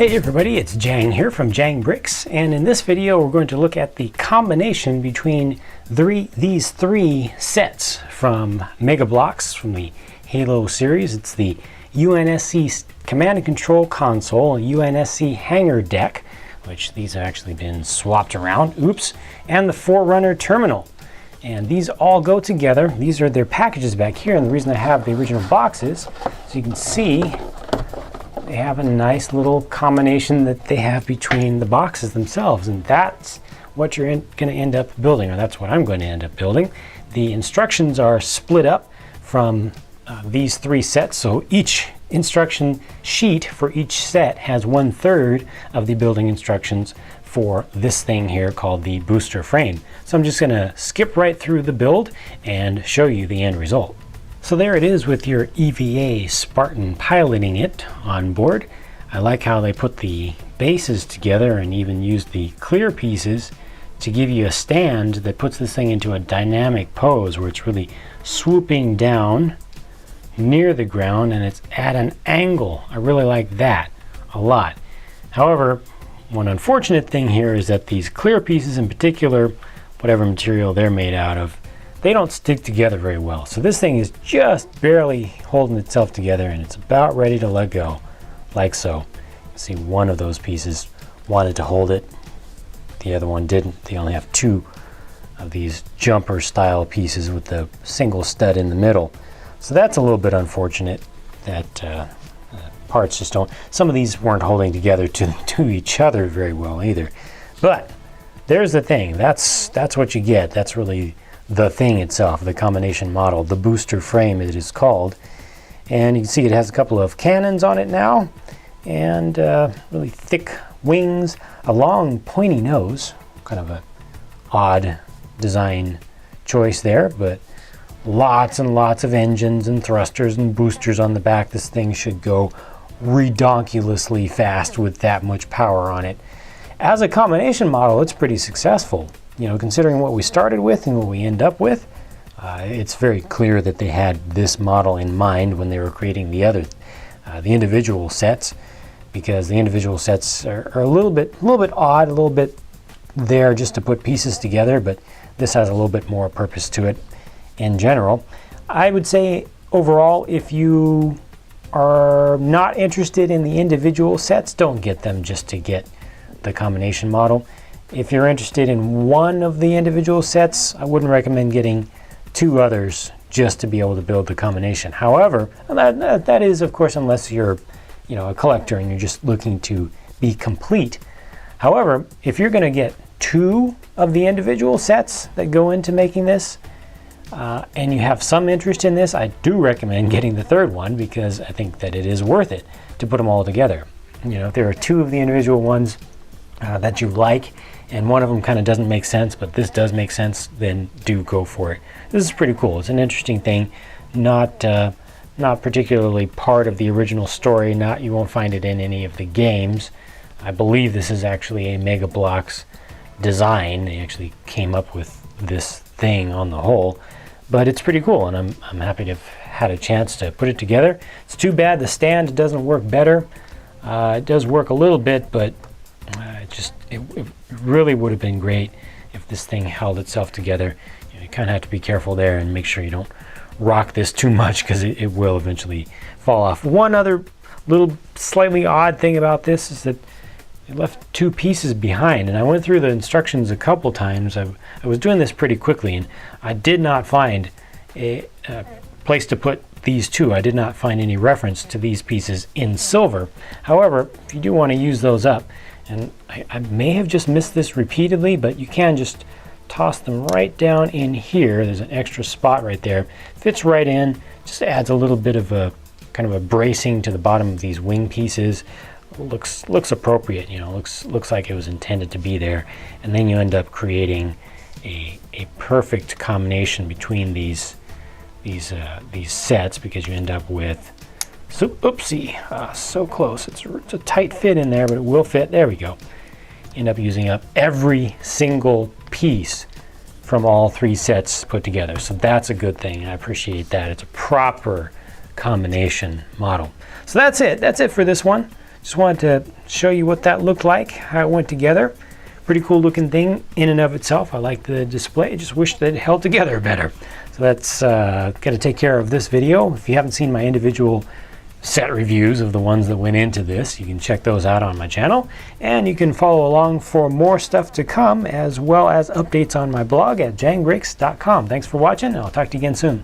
Hey everybody, it's Jang here from Jang Bricks, and in this video we're going to look at the combination between these three sets from Mega Bloks from the Halo series. It's the UNSC Command and Control Console, UNSC Hangar Deck, which these have actually been swapped around, oops, and the Forerunner Terminal. And these all go together. These are their packages back here, and the reason I have the original boxes, so you can see they have a nice little combination that they have between the boxes themselves, and that's what you're going to end up building, or that's what I'm going to end up building. The instructions are split up from these three sets, so each instruction sheet for each set has 1/3 of the building instructions for this thing here called the booster frame. So I'm just going to skip right through the build and show you the end result. So there it is with your EVA Spartan piloting it on board. I like how they put the bases together and even used the clear pieces to give you a stand that puts this thing into a dynamic pose where it's really swooping down near the ground and it's at an angle. I really like that a lot. However, one unfortunate thing here is that these clear pieces in particular, whatever material they're made out of, they don't stick together very well. So this thing is just barely holding itself together and it's about ready to let go, like so. You see one of those pieces wanted to hold it, the other one didn't. They only have two of these jumper style pieces with the single stud in the middle. So that's a little bit unfortunate that parts just don't, some of these weren't holding together to each other very well either. But there's the thing, that's what you get. That's really the thing itself, the combination model, the booster frame it is called. And you can see it has a couple of cannons on it now, and really thick wings, a long pointy nose, kind of an odd design choice there, but lots and lots of engines and thrusters and boosters on the back. This thing should go redonkulously fast with that much power on it. As a combination model, it's pretty successful. You know, considering what we started with and what we end up with, it's very clear that they had this model in mind when they were creating the other, the individual sets, because the individual sets are a little bit odd, a little bit there just to put pieces together, but this has a little bit more purpose to it in general. I would say overall, if you are not interested in the individual sets, don't get them just to get the combination model. If you're interested in one of the individual sets, I wouldn't recommend getting two others just to be able to build the combination. However, that is, of course, unless you're, you know, a collector and you're just looking to be complete. However, if you're going to get two of the individual sets that go into making this, and you have some interest in this, I do recommend getting the third one, because I think that it is worth it to put them all together. You know, if there are two of the individual ones that you like, and one of them kind of doesn't make sense, but this does make sense, then do go for it. This is pretty cool. It's an interesting thing, not particularly part of the original story. You won't find it in any of the games. I believe this is actually a Mega Bloks design. They actually came up with this thing on the whole, but it's pretty cool, and I'm happy to have had a chance to put it together. It's too bad the stand doesn't work better. It does work a little bit, but it really would have been great if this thing held itself together. You kind of have to be careful there and make sure you don't rock this too much, because it will eventually fall off. One other little slightly odd thing about this is that it left two pieces behind, and I went through the instructions a couple times. I was doing this pretty quickly, and I did not find a place to put these two. I did not find any reference to these pieces in silver. However, if you do want to use those up, and I may have just missed this repeatedly, but you can just toss them right down in here. There's an extra spot right there. Fits right in, just adds a little bit of a kind of a bracing to the bottom of these wing pieces. Looks appropriate, you know, looks like it was intended to be there. And then you end up creating a perfect combination between these sets, because you end up with, so oopsie, so close. It's a tight fit in there, but it will fit. There we go. End up using up every single piece from all three sets put together. So that's a good thing. I appreciate that. It's a proper combination model. So that's it. That's it for this one. Just wanted to show you what that looked like, how it went together. Pretty cool looking thing in and of itself. I like the display. I just wish that it held together better. So that's going to take care of this video. If you haven't seen my individual set reviews of the ones that went into this, you can check those out on my channel, and you can follow along for more stuff to come, as well as updates on my blog at jangbricks.com. Thanks for watching, and I'll talk to you again soon.